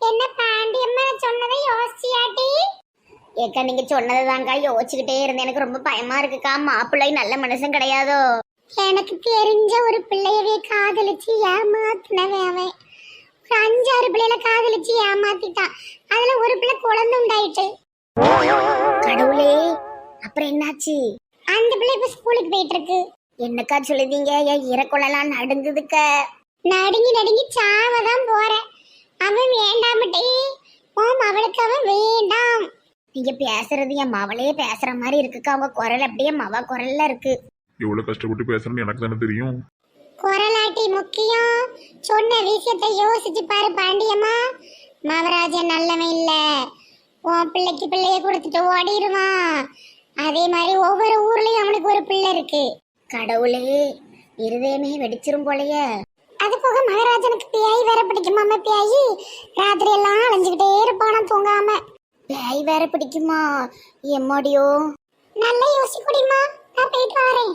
என்ன பாண்டியம்மா சொன்னதை யோசிச்சியாட்டி? ஏக்கா நீங்க சொன்னதுதான்க்கா யோசிச்சுக்கிட்டே இருந்தேன். எனக்கு ரொம்ப பயமா இருக்குக்கா. மாப்பிள்ளை நல்ல மனுஷன் கிடையாதோ? எனக்கு தெரிஞ்ச ஒரு பிள்ளையவே காதலிச்சு ஏமாத்தினவன் அவன். ஒரு 5-6 பிள்ளைகளை காதலிச்சு ஏமாத்திட்டான். அதுல ஒரு பிள்ளை குழந்தை உண்டாயிட்டு. கடவுளே, அப்புறம் என்னாச்சு? அந்த பிள்ளை இப்ப ஸ்கூலுக்கு போயிட்டு இருக்கு. என்னக்கா சொல்லுதீங்க? என் இறக்குள்ளலாம் நடுங்குதுக்க. நடுங்கி நடுங்கி சாவதான் போறேன். அவன் வேண்டாமட்டே. அவளுக்கு அவன் வேண்டாம். நீங்க பேசுறது என் மவளே பேசுற மாதிரி இருக்குக்கா. அவங்க குரல் அப்படியே மவ குரல்ல இருக்கு. எவ்வளவு கஷ்டப்பட்டு பேசுறேன்னு எனக்கு தானே தெரியும். குரலாட்டி முக்கியம். சொன்ன விஷயத்தை யோசிச்சு பாரு பாண்டியம்மா. மவராஜன் நல்லவன் இல்ல. உன் பிள்ளைக்கு பிள்ளைய கொடுத்துட்டு ஓடிடுவான். அதே மாதிரி ஒவ்வொரு ஊர்லயும் அவனுக்கு ஒரு பிள்ளை இருக்கு. கடவுளே, இருதயமே வெடிச்சிரும் போலயே. அது போக மகாராஜனுக்கு பேய் வேற பிடிக்குமாம. பேய் ராத்திரி எல்லாம் அலைஞ்சுக்கிட்டே இருப்பானா தூங்காம. பேய் வேற பிடிக்குமா? எம்மாடியோ. நல்லா யோசிக்கடிமா. நான் போயிட்டு வரேன்.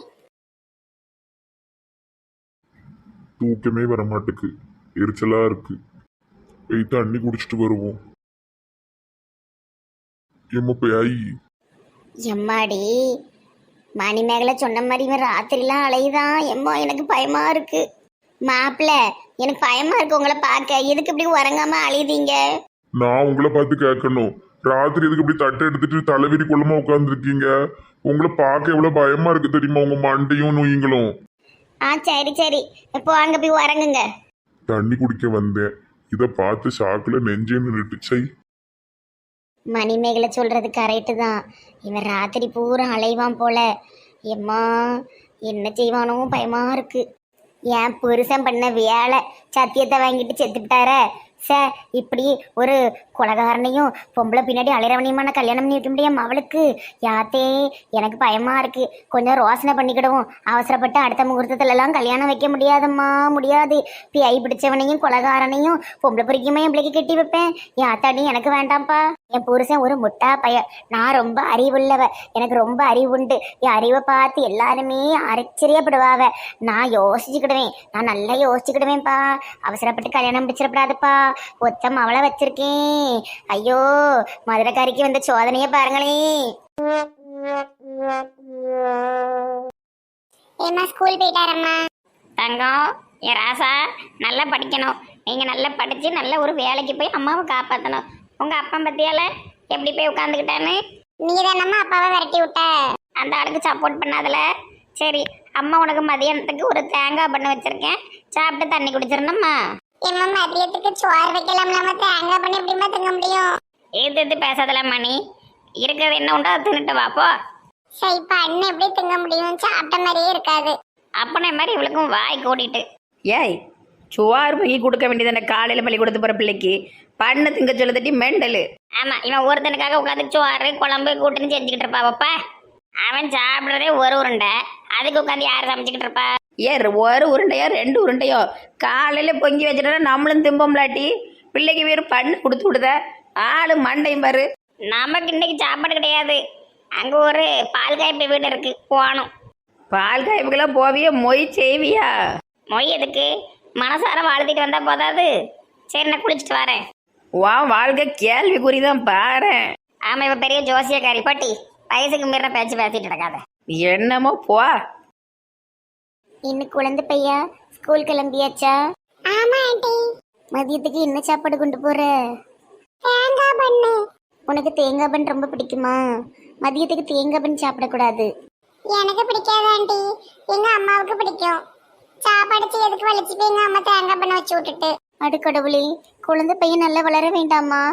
தூக்கமே வர மாட்டுக்கு, எரிச்சலா இருக்கு. போய் தண்ணி குடிச்சிட்டு வருவோம். எம்ம பேய். எம்மாடி, மணிமேகலை சொன்ன மாதிரி இவன் ராத்திரிலாம் அலையுதான். எம்மா எனக்கு பயமா இருக்கு. மாப்பிள்ள, எனக்கு பயமா இருக்கு உங்களை பார்க்க. எதுக்கு இப்படி உறங்காம அழியுதீங்க? நான் உங்களை பார்த்து கேட்கணும். ராத்திரி எதுக்கு இப்படி தட்டை எடுத்துட்டு தலைவிரி கொள்ளமா உட்காந்துருக்கீங்க? உங்களை பார்க்க எவ்வளவு பயமா இருக்கு தெரியுமா? உங்க மண்டையும் நோய்களும். சரி சரி, இப்போ அங்க போய் உறங்குங்க. தண்ணி குடிக்க வந்தேன். இத பார்த்து ஷாக்குல நெஞ்சே நின்றுட்டுச்சை. மணிமேகலை சொல்றது கரெக்டு தான். இவன் ராத்திரி பூரா அலைவான் போல. எம்மா, என்ன செய்வானோ பயமா இருக்கு. என் புருஷன் பண்ண வேலை சத்தியத்தை வாங்கிட்டு செத்துட்டார. இப்படி ஒரு கொலகாரனையும் பொம்பளை பின்னாடி அலைறவனையுமான கல்யாணம் பண்ணி வைக்க முடியும் அவளுக்கு. யாத்தே, எனக்கு பயமா இருக்கு. கொஞ்சம் ரோசனை பண்ணிக்கிடுவோம். அவசரப்பட்டு அடுத்த முகூர்த்தத்துல எல்லாம் கல்யாணம் வைக்க முடியாதம்மா, முடியாது. பிஐ பிடிச்சவனையும் கொலகாரனையும் பொம்பளை பொறிக்குமே என் பிள்ளைக்கு கட்டி வைப்பேன். யாத்தாடி எனக்கு வேண்டாம்ப்பா. என் புருஷன் ஒரு முட்டா பைய. நான் ரொம்ப அறிவுள்ளவ. எனக்கு ரொம்ப அறிவு உண்டு. என் அறிவை பார்த்து எல்லாருமே ஆச்சரியப்படுவாவ. நான் யோசிச்சுக்கிடுவேன். நான் நல்லா யோசிச்சுக்கிடுவேன்ப்பா. அவசரப்பட்டு கல்யாணம் பிடிச்சிடப்படாதுப்பா. ஒத்தம் அவளை வச்சிருக்கேன். ஐயோ, மதுரைக்காரிக்கு வந்த சோதனைய பாருங்களேன். ஏமா ஸ்கூல் போயிட்டாரம்மா? தங்கம், என் ராசா நல்லா படிக்கணும். நீங்க நல்லா படிச்சு நல்ல ஒரு வேலைக்கு போய் அம்மாவை காப்பாற்றணும். உங்க அப்பா பத்தியால எப்படி போய் உட்காந்துக்கிட்டான்னு? நீ தானம்மா அப்பாவை விரட்டி விட்ட. அந்த ஆளுக்கு சப்போர்ட் பண்ணாதல. சரி, அம்மா உனக்கு மதியானத்துக்கு ஒரு தேங்காய் பண்ண வச்சிருக்கேன். சாப்பிட்டு தண்ணி குடிச்சிடணும்மா. எம்மா மதியத்துக்கு சோறு வைக்கலாம். நம்ம தேங்காய் பண்ணி எப்படிமா திங்க முடியும்? எது பேசாதல மணி. இருக்கிறது என்ன உண்டோ அதை தின்னுட்டு வாப்போ. சரி, பண்ண எப்படி திங்க முடியும்? சாப்பிட்ட மாதிரியே இருக்காது. அப்பனே மாதிரி இவளுக்கும் வாய் கூட்டிட்டு. ஏய், சுவார் வாங்கி கொடுக்க வேண்டியதானே காலையில் பள்ளி கொடுத்து போகிற பிள்ளைக்கு. பண்ண திங்க சொல்ல தட்டி மெண்டலு. ஆமா, இவன் ஒருத்தனுக்காக உட்காந்து சோறு குழம்பு கூட்டுன்னு செஞ்சுக்கிட்டு இருப்பாப்பா. அவன் சாப்பிட்றதே ஒரு உருண்டை. அதுக்கு உட்காந்து யார் சமைச்சுக்கிட்டு இருப்பா? ஒரு உருண்டையோ 2 உருண்டையோ காலையில் பொங்கி வச்சுட்டா நம்மளும் திம்போம்லாட்டி. பிள்ளைக்கு வெறும் பண்ணு கொடுத்து விடுத. ஆளு மண்டையும் பாரு. நமக்கு இன்னைக்கு சாப்பாடு கிடையாது. அங்கே ஒரு பால் காய்ப்பு வீடு இருக்கு, போகணும். பால் காய்ப்புக்கெல்லாம் போவியா? மொய் செய்வியா? மொய் எதுக்கு? மனசார வாழ்த்திட்டு வந்தா போதாது. சரி, நான் குளிச்சுட்டு வரேன். வா, வாழ்க்கை கேள்விக்குறிதான் பாரு. ஆமா, இவ பெரிய ஜோசியக்காரி. பட்டி வயசுக்கு மீறின பேச்சு பேசிட்டு இருக்காத. என்னமோ போ. இன்னும் குழந்தை பையா ஸ்கூல் கிளம்பியாச்சா? ஆமா ஆண்டி. மதியத்துக்கு என்ன சாப்பாடு கொண்டு போற? தேங்காய் பண்ணு. உனக்கு தேங்காய் பண்ணு ரொம்ப பிடிக்குமா? மதியத்துக்கு தேங்காய் பண்ணு சாப்பிடக்கூடாது. எனக்கு பிடிக்காது ஆண்டி, எங்க அம்மாவுக்கு பிடிக்கும். சாப்பாடு செய்யறதுக்கு வலிச்சுட்டு எங்க அம்மா தேங்காய் பண்ண வச்சு விட்டுட்டு. அடுக்கடவுளே, குழந்தை பையன் நல்லா வளர வேண்டாமா?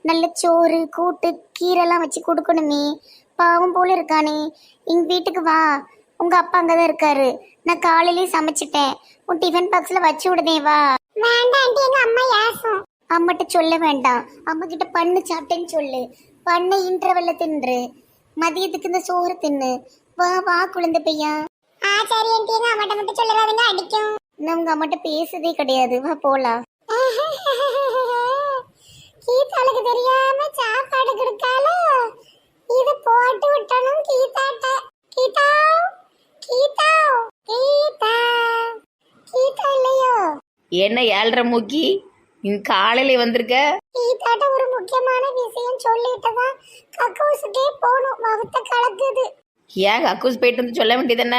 நல்ல சோறு கூட்டு கீரைலாம் வச்சு கொடுக்கணுமே. பாவம் போல இருக்கானே. எங்க வீட்டுக்கு வா. உங்க அப்பா அங்கதான் இருக்காரு. நான் காலையிலேயே சமைச்சிட்டேன். உன் டிஃபன் பாக்ஸ்ல வச்சு விடுதேன், வா. வேண்டாம் ஆண்டி, எங்க அம்மா ஏசும். அம்மாட்ட சொல்ல வேண்டாம். அம்மா கிட்ட பண்ணு சாப்பிட்டேன்னு சொல்லு. பண்ண இன்டர்வெல்ல தின்று. மதியத்துக்கு இந்த சோறு தின்னு. வா வா குழந்தை பையா. சரி ஆண்டி, எங்க அம்மாட்ட மட்டும் சொல்லுறாதுங்க, அடிக்கும். நான் உங்க அம்மாட்ட பேசுதே கிடையாது. வா போலாம். கீதாளுக்கு தெரியாம சாப்பாடு கொடுத்தால இது போட்டு விட்டணும் கீதாட்ட. கீதா, கீதா, கீதா, கீதா இல்லையோ? என்ன 7:30 மூக்கி காலையில வந்திருக்க? கீதாட்ட ஒரு முக்கியமான விஷயம் சொல்லிட்டுதான் கக்கூசுக்கே போகணும். வகுத்த கலக்குது. ஏன் கக்கூஸ் போயிட்டு வந்து சொல்ல வேண்டியது என்ன?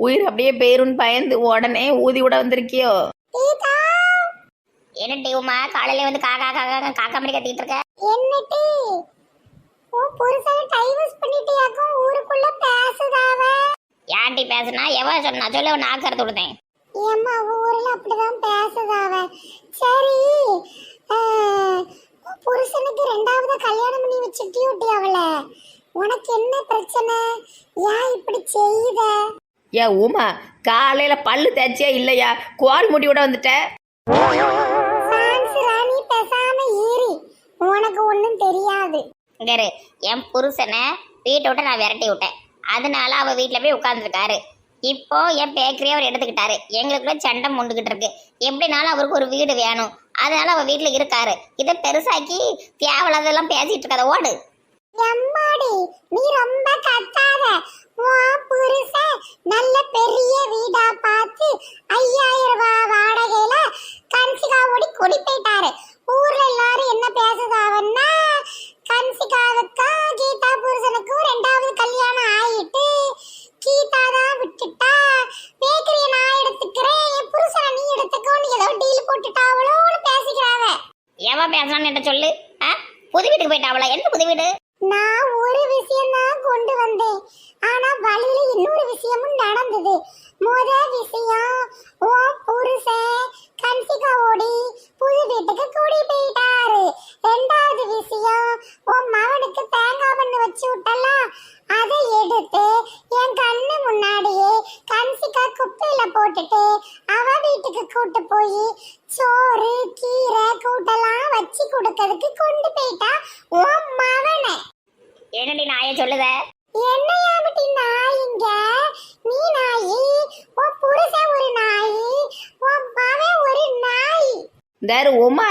உயிர் அப்படியே பேருன்னு பயந்து உடனே ஊதி விட வந்திருக்கியோ? கீதா என்னடி உமா காலையில வந்து காக்கா காக்கா காக்கா மாதிரி கத்திட்டு இருக்க? என்னடி உன் புருஷனை டைவர்ஸ் பண்ணிட்டியாக்கும்? ஊருக்குள்ள பேசுதாவ. ஏன்டி பேசுனா? எவ சொன்னா? சொல்ல நான் கருத்து விடுதேன். ஏம்மா ஊர்ல அப்படிதான் பேசுதாவ. சரி உன் புருஷனுக்கு ரெண்டாவது கல்யாணம் பண்ணி வச்சுட்டியோட்டி அவளை. உனக்கு என்ன பிரச்சனை? ஏன் இப்படி செய்யுத? ஏன் உமா காலையில பல்லு தேய்ச்சியா இல்லையா? கோல் முடி விட வந்துட்ட. சான்ஸ் ராணி பேசாம ஏறி. உனக்கு ஒண்ணும் தெரியாது. இங்க இரு, என் புருஷனை வீட்டை விட்டு நான் விரட்டி விட்டேன். அதனால அவ வீட்டுல போய் உட்கார்ந்துருக்காரு. இப்போ என் பேக்கரியை அவர் எடுத்துக்கிட்டாரு. எங்களுக்குள்ள சண்டை முண்டுகிட்டு இருக்கு. எப்படினாலும் அவருக்கு ஒரு வீடு வேணும். அதனால அவ வீட்டுல இருக்காரு. இதை பெருசாக்கி தேவையில்லாதெல்லாம் பேசிட்டு இருக்காத. ஓடு. எம்மாடி நீ ரொம்ப கத்தாத. உன் புருஷன் நல்ல பெரிய வீடா பார்த்து 5000 ரூபாய் வாடகையில கன்சிகாவோடி குடி போயிட்டாரு. ஊர்ல எல்லாரும் என்ன பேசுதாவன்னா, கன்சிகாவுக்கும் கீதா புருஷனுக்கும் ரெண்டாவது கல்யாணம் ஆயிட்டு கீதா தான் விட்டுட்டா, பேக்கரியை நான் எடுத்துக்கிறேன், என் புருஷனை நீ எடுத்துக்கோன்னு ஏதோ டீல் போட்டுட்டாவளோன்னு பேசிக்கிறாங்க. எவன் பேசலான்னு என்ன சொல்லு. புது வீட்டுக்கு போயிட்டாவளா? என்ன புது வீடு? நான் ஒரு விஷயம் தான் கொண்டு வந்தேன். ஆனா வழியில இன்னொரு விஷயமும் நடந்தது. விஷயம் உன் புருஷன் கன்சிகாவோடி புது வீட்டுக்கு கூடி போயிட்டாரு. ரெண்டாவது விஷயம் உன் மகனுக்கு தேங்காய் பண்ணு வச்சு விட்டலாம், அதை எடுத்து என் கண்ணு முன்னாடியே கன்சிகா குப்பையில போட்டுட்டு அவ வீட்டுக்கு கூட்டு போய் சோறு கீரை கூட்டெல்லாம் வச்சு கொடுக்கறதுக்கு கொண்டு போயிட்டா உன் மகனை. என்னடி நாயை சொல்லுத? என்னையாமட்டி நாயிங்க? நீ நாயி, உன் புருஷன் ஒரு நாயி, உன் மகன் ஒரு நாய். இந்த உமா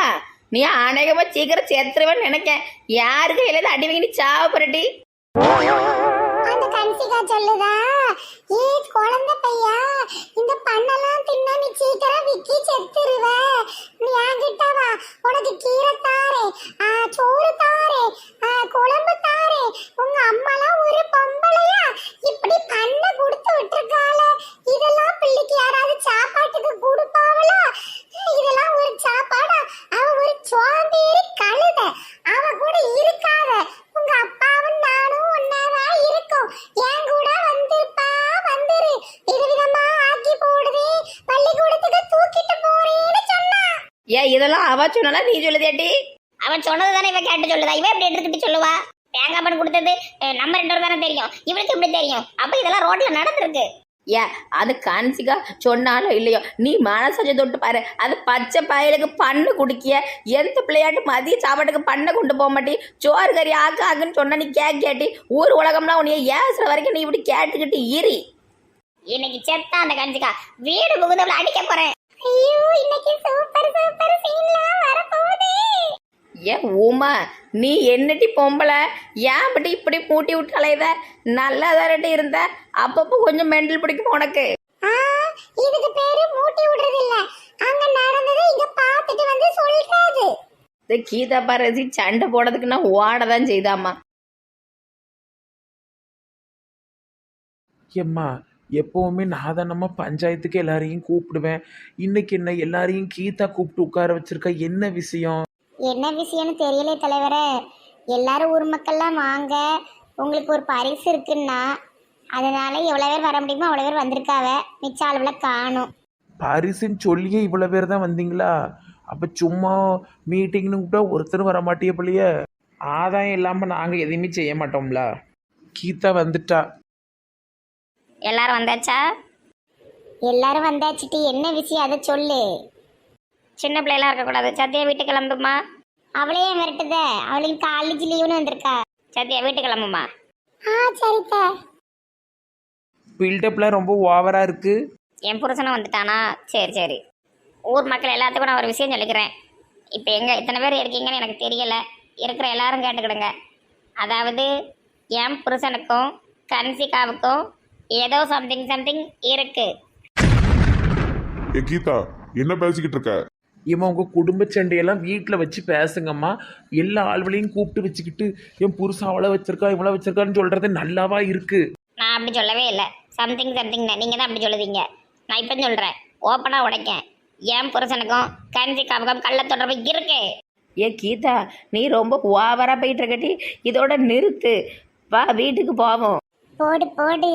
நீ அநேகமா சீக்கிரம் சேர்த்துருவேன்னு நினைக்கேன். யாரு கையில அடி வாங்கி நீ சாவப்பறட்டி? அந்த கன்சிகா சொல்லுதா, ஏ குழந்தை பையா, இந்த பண்ணெல்லாம் தின்னா நீ சீக்கிரம் விக்கி செத்துருவ. நீ என்கிட்ட வா, உனக்கு கீரை தாரே, சோறு தாரே, குழம்பு தாரே. உங்க அம்மாலாம் ஒரு பொம்பளையா இப்படி பண்ண கொடுத்து விட்டுருக்காள. இதெல்லாம் பிள்ளைக்கு யாராவது சாப்பாட்டுக்கு கொடுப்பாவளா? இதெல்லாம் ஒரு சாப்பாடா? அவ ஒரு சோம்பேறி கழுத. அவ கூட இருக்காத. உங்க அப்பாவும் நானும் ஒன்னாதான் இருக்கோம். என் கூட வந்திருப்பா, வந்துரு. விதவிதமா ஆக்கி போடுதே, பள்ளிக்கூடத்துக்கு தூக்கிட்டு போறேன்னு சொன்னா. ஏன் இதெல்லாம் அவ சொன்னாலா நீ சொல்லுதேட்டி? அவன் சொன்னது தானே இவ கேட்டு சொல்லுதா? இவ எப்படி எடுத்துக்கிட்டு சொல்லுவா? தேங்காய் பண்ணு கொடுத்தது நம்ம 2 பேரும் தானே தெரியும். இவளுக்கு எப்படி தெரியும்? அப்ப இதெல்லாம் ரோட்ல நடந்திருக்கு. ஏன் அது கான்சிகா சொன்னாலும் இல்லையோ நீ மனசாட்சி தொட்டு பாரு. அது பச்சை பயலுக்கு பண்ணு குடிக்கிய. எந்த பிள்ளையாட்டு மதிய சாப்பாட்டுக்கு பண்ணை கொண்டு போக மாட்டி, சோறு கறி ஆக்கு ஆக்குன்னு சொன்னா நீ கேட்டி ஊர் உலகம்னா உன்னைய ஏசுற வரைக்கும் நீ இப்படி கேட்டுக்கிட்டு இரு. இன்னைக்கு செத்தா அந்த கஞ்சிக்கா வீடு புகுந்தவளை அடிக்க போறேன். ஐயோ, இன்னைக்கு சூப்பர் சூப்பர் சீன்லாம் வரப்போகுதே. ஏன் உமா நீ என்னட்டி பொம்பளை? ஏன் அப்படி இப்படி மூட்டி விட்டு அலையுத? நல்லா தானட்டி இருந்த. அப்பப்போ கொஞ்சம் மெண்டல் பிடிக்கும் உனக்கு. இதுக்கு பேரு மூட்டி விடுறது இல்ல, அங்க நடந்ததை இங்க பார்த்துட்டு வந்து சொல்றது. இந்த கீதா பாரதி சண்டை போடுறதுக்கு நான் ஓடதான் செய்தாமா. எம்மா எப்போவுமே நான் தான் நம்ம பஞ்சாயத்துக்கு எல்லாரையும் கூப்பிடுவேன். இன்னைக்கு என்ன எல்லாரையும் கீதா கூப்பிட்டு உட்கார வச்சிருக்க? என்ன விஷயம்? என்ன விஷயம்னு தெரியல தலைவரே. எல்லாரும் ஊர் மக்கள்லாம் வாங்க, உங்களுக்கு ஒரு பரிசு இருக்குன்னா, அதனால எவ்வளோ பேர் வர முடியுமோ அவ்வளோ பேர் வந்திருக்காவ. மிச்ச அளவில் காணும். பரிசுன்னு சொல்லியே இவ்வளோ பேர் தான் வந்தீங்களா? அப்போ சும்மா மீட்டிங்னு கூப்பிட்டா ஒருத்தர் வர மாட்டிய பிள்ளைய. ஆதாயம் இல்லாமல் நாங்கள் எதையுமே செய்ய மாட்டோம்ல. கீதா வந்துட்டா. எல்லாரும் வந்தாச்சா? எல்லாரும் வந்தாச்சுட்டி. என்ன விஷயம் அதை சொல்லு. சின்ன பிள்ளைலாம் இருக்கக்கூடாது. சத்யா வீட்டு கிளம்புமா. அவளே விரட்டுத, அவளுக்கு காலேஜ் லீவுன்னு வந்திருக்கா. சத்யா வீட்டு கிளம்புமா. சரித்த. பில்டப்லாம் ரொம்ப ஓவராக இருக்கு. என் புருஷனும் வந்துட்டானா? சரி சரி. ஊர் மக்கள் எல்லாத்துக்கும் நான் ஒரு விஷயம் சொல்லிக்கிறேன். இப்போ எங்கே இத்தனை பேர் இருக்கீங்கன்னு எனக்கு தெரியல. இருக்கிற எல்லாரும் கேட்டுக்கிடுங்க. அதாவது என் புருஷனுக்கும் கன்சிகாவுக்கும் ஏதோ சம்திங் இருக்கு. ஏ கீதா, என்ன பேசிக்கிட்டு இருக்க? ஏம்மா உங்கள் குடும்ப சண்டையெல்லாம் வீட்டில் வச்சு பேசுங்கம்மா. எல்லா ஆள்களையும் கூப்பிட்டு வச்சுக்கிட்டு என் புருஷன் அவளை வச்சிருக்கா இவளை வச்சிருக்கான்னு சொல்கிறது நல்லாவா இருக்கு? நான் அப்படி சொல்லவே இல்லை. சம்திங் நீங்கள் தான் அப்படி சொல்லுதீங்க. நான் இப்போ சொல்கிறேன், ஓப்பனாக உடைக்கேன். என் புருஷனுக்கும் கன்சிகாவுக்கும் கள்ள தொடர்பு இருக்கு. ஏ கீதா, நீ ரொம்ப ஓவரா போயிட்டு இருக்கட்டி, இதோட நிறுத்து. வா வீட்டுக்கு போவோம். போடு போடு.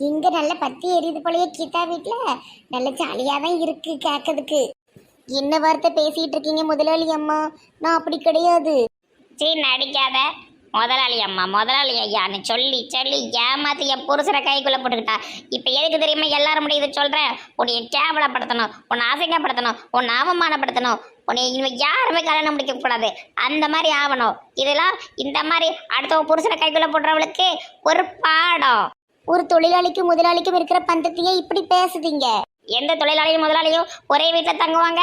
இங்க நல்ல பத்தி எரியுது போலயே கீதா வீட்ல. நல்ல ஜாலியா தான் இருக்கு கேட்கறதுக்கு. என்ன வார்த்தை பேசிட்டு இருக்கீங்க முதலாளி அம்மா? நான் அப்படி கிடையாது. சீ நடிக்காத. முதலாளி அம்மா முதலாளி ஐயான்னு சொல்லி சொல்லி ஏமாத்தி என் புருஷனை கைக்குள்ளே போட்டுக்கிட்டா. இப்போ எதுக்கு தெரியுமா எல்லாரும் முடியுது சொல்கிறேன்? உன்னை கேவலப்படுத்தணும், உன்னை அசிங்கப்படுத்தணும், உன்னை அவமானப்படுத்தணும், உன்னை இவன் யாருமே கல்யாணம் முடிக்கக்கூடாது, அந்த மாதிரி ஆகணும். இதெல்லாம் இந்த மாதிரி அடுத்த புருஷனை கைக்குள்ளே போடுறவளுக்கு ஒரு பாடம். ஒரு தொழிலாளிக்கும் முதலாளிக்கும் இருக்கிற பந்தத்தையே இப்படி பேசுதீங்க. எந்த தொழிலாளியும் முதலாளியும் ஒரே வீட்டில் தங்குவாங்க?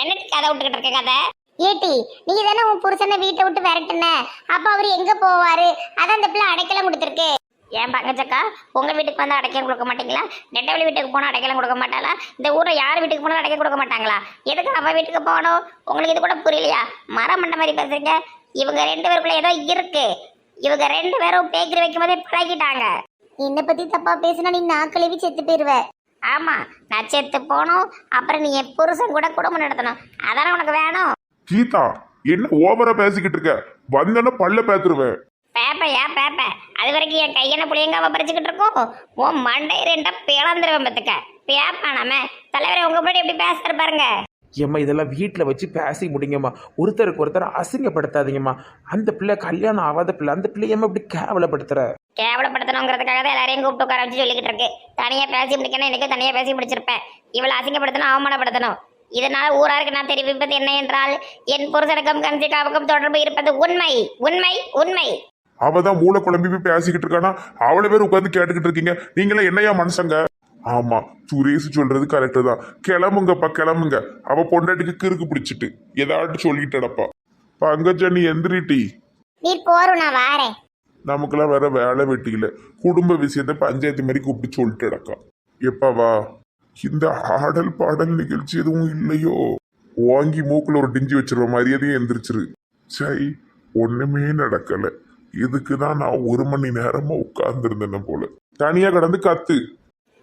எனக்கு கதை விட்டுக்கிட்டு இருக்க கதை. ஏட்டி, நீங்க தானே உன் புருஷனை வீட்டை விட்டு விரட்டுன. அப்ப அவரு எங்க போவாரு? அதான் அந்த பிள்ளை அடைக்கலம் கொடுத்துருக்கு. ஏன் பங்கச்சக்கா, உங்க வீட்டுக்கு வந்து அடைக்கலம் கொடுக்க மாட்டீங்களா? நெட்டவழி வீட்டுக்கு போனால் அடைக்கலம் கொடுக்க மாட்டாளா? இந்த ஊர்ல யார் வீட்டுக்கு போனாலும் அடைக்க கொடுக்க மாட்டாங்களா? எதுக்கு அவ வீட்டுக்கு போகணும்? உங்களுக்கு இது கூட புரியலையா? மரம் மண்ட மாதிரி பேசுறீங்க. இவங்க 2 பேருக்குள்ள ஏதோ இருக்கு. இவங்க 2 பேரும் பேக்கரி வைக்கும் போதே பழகிட்டாங்க. என்னை பத்தி தப்பா பேசினா நீ நாக்கழுவி செத்து போயிருவ. ஆமா, நான் செத்து போகணும். அப்புறம் நீ என் புருஷன் கூட குடும்பம் நடத்தணும். அதானே உனக்கு வேணும். கீதா, என்ன ஓவரா பேசிக்கிட்டு இருக்க? வந்தேன்னா பல்ல பேத்துருவேன். பேப்பையா பேப்ப, அது வரைக்கும் என் கையென்ன புளியங்காவ பறிச்சுக்கிட்டு இருக்கோம். உன் மண்டை 2 பிளந்துருவேன் பத்துக்க. பேப்பானாம தலைவரை உங்க முன்னாடி எப்படி பேசுற பாருங்க. ஏம்மா இதெல்லாம் வீட்டில் வச்சு பேசி முடிங்கம்மா. ஒருத்தருக்கு ஒருத்தர் அசிங்கப்படுத்தாதீங்கம்மா. அந்த பிள்ளை கல்யாணம் ஆகாத பிள்ளை, அந்த பிள்ளையம்மா இப்படி கேவலப்படுத்துற. கேவலப்படுத்தணுங்கிறதுக்காக தான் எல்லாரையும் கூப்பிட்டு உட்கார வச்சு சொல்லிக்கிட்டு இருக்கு. தனியா பேசி முடிக்கணும், எனக்கு தனியா பேசி முடிச்சிருப்பேன். இவளை அசிங்கப்படுத்தணும், அவமானப்படுத்தணும். இதனால ஊராருக்கு நான் தெரிவிப்பது என்ன என்றால், என் புருஷனுக்கும் கன்சிகாவுக்கும் தொடர்பு இருப்பது உண்மை உண்மை உண்மை. அவதான் மூளை குழம்பி போய் பேசிக்கிட்டு இருக்கானா? அவ்வளவு பேர் உட்காந்து கேட்டுக்கிட்டு இருக்கீங்க. நீங்களே என்னையா மனுஷங்க? ஆமா, சுரேஷ் சொல்றது கரெக்டு தான். கிளம்புங்கப்பா கிளம்புங்க. அவ பொண்டாட்டிக்கு கிறுக்கு பிடிச்சிட்டு ஏதாட்டு சொல்லிட்டடப்பா. பங்கஜா நீ எந்திரிட்டி. நீ போறோம், நான் வாரேன். நமக்கெல்லாம் வேற வேலை வெட்டிக்கல. குடும்ப விஷயத்த பஞ்சாயத்து மாதிரி கூப்பிட்டு சொல்லிட்டடக்கா. எப்பவா இந்த ஆடல் பாடல் நிகழ்ச்சி எதுவும் இல்லையோ? வாங்கி மூக்குல ஒரு டிஞ்சி வச்சிருவ மரியாதையும் எந்திரிச்சிரு. சை, ஒண்ணுமே நடக்கல. இதுக்குதான் நான் 1 மணி நேரமா உட்கார்ந்துருந்தேன் போல. தனியா கடந்து கத்து.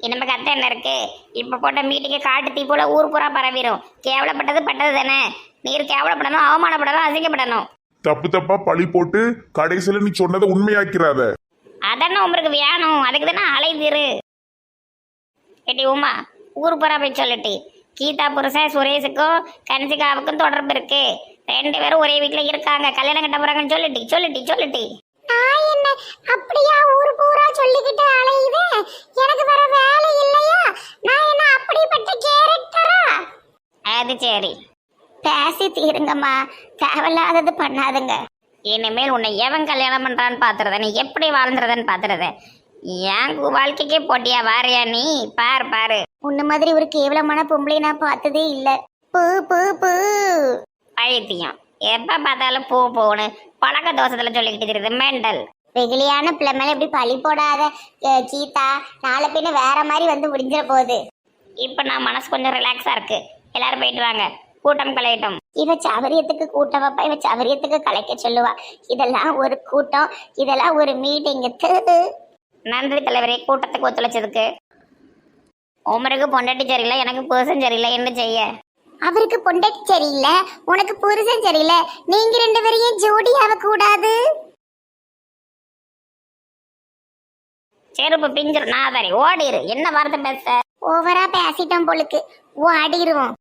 நம்ம கத்தை என்ன இருக்கு? இப்ப போட்ட மீட்டிங்க காட்டு தீ போல ஊர் பூரா பரவிடும். கேவலப்பட்டது பட்டது தானே. நீர் கேவலப்படணும், அவமானப்படணும், அசிங்கப்படணும். தப்பு தப்பா பழி போட்டு கடைசியில நீ சொன்னதை உண்மையாக்கிறாத. அதானே உங்களுக்கு வேணும். அதுக்கு தானே அலைதிரு. ஏட்டி உமா, ஊர் பூரா போய் சொல்லிட்டி. கீதா புருஷன் சுரேஷுக்கும் கன்சிகாவுக்கும் தொடர்பு இருக்கு. 2 பேரும் ஒரே வீட்டுல இருக்காங்க, கல்யாணம் கட்ட போறாங்கன்னு சொல்லிட்டி. நான் என்ன அப்படியா ஊர் பூரா சொல்லிக்கிட்டு அலையுது? எனக்கு வர வேலை இல்லையா? நான் என்ன அப்படிப்பட்ட கேரக்டரா? அது சரி, பேசி தீருங்கம்மா. தேவையில்லாதது பண்ணாதுங்க. இனிமேல் உன்னை எவன் கல்யாணம் பண்றான்னு பாத்துறத, நீ எப்படி வாழ்ந்துறதுன்னு பாத்துறத. என் வாழ்க்கைக்கே போட்டியா வாரியா நீ? பாரு உன்ன மாதிரி ஒரு கேவலமான பொம்பளை நான் பார்த்ததே இல்ல. பூ பூ பூ பைத்தியம். எப்ப பார்த்தாலும் பூ போகணும் பழக்க தோசத்துல சொல்லிக்கிட்டு இருக்குது மெண்டல். வெகுளியான பிள்ளை மேல இப்படி பழி போடாத கீதா. நாளை பின்ன வேற மாதிரி வந்து முடிஞ்சிட போகுது. இப்ப நான் மனசு கொஞ்சம் ரிலாக்ஸா இருக்கு. எல்லாரும் போயிட்டு வாங்க, கூட்டம் கலையட்டும். இவ சவரியத்துக்கு கூட்டம் வைப்பா, இவ சவரியத்துக்கு கலைக்க சொல்லுவா. இதெல்லாம் ஒரு கூட்டம், இதெல்லாம் ஒரு மீட்டிங். நன்றி தலைவரே கூட்டத்துக்கு ஒத்துழைச்சதுக்கு. உமருக்கு பொண்டாட்டி சரியில்லை, எனக்கு புருஷன் சரியில்லை, என்ன செய்ய? அவருக்கு பொண்டாட்டி சரியில்லை, உனக்கு புருஷன் சரியில்லை. நீங்க 2 பேரையும் ஜோடி ஆக கூடாது. செருப்பு பிஞ்சிரும் நாதாரி, ஓடிரு. என்ன வார்த்தை பேச? ஓவரா பேசிட்டோம் போலுக்கு, ஓடிடுவோம்.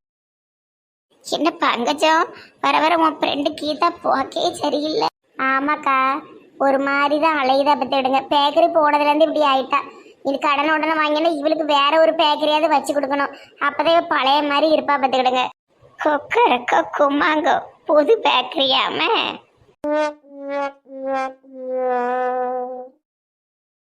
என்ன பங்கஜம், வர வர உன் ஃப்ரெண்டு கீதா போக்கே சரியில்லை. ஆமாக்கா, ஒரு மாதிரி தான் அலையுதா. பத்திடுங்க, பேக்கரி போனதுலேருந்து இப்படி ஆயிட்டா. இது கடன் உடனே வாங்கினா இவளுக்கு வேற ஒரு பேக்கரியாவது வச்சு கொடுக்கணும். அப்பதான் பழைய மாதிரி இருப்பா. பத்துக்கிடுங்க. கொக்கரக்கோ கும்மாங்கோ புது பேக்கரியாம.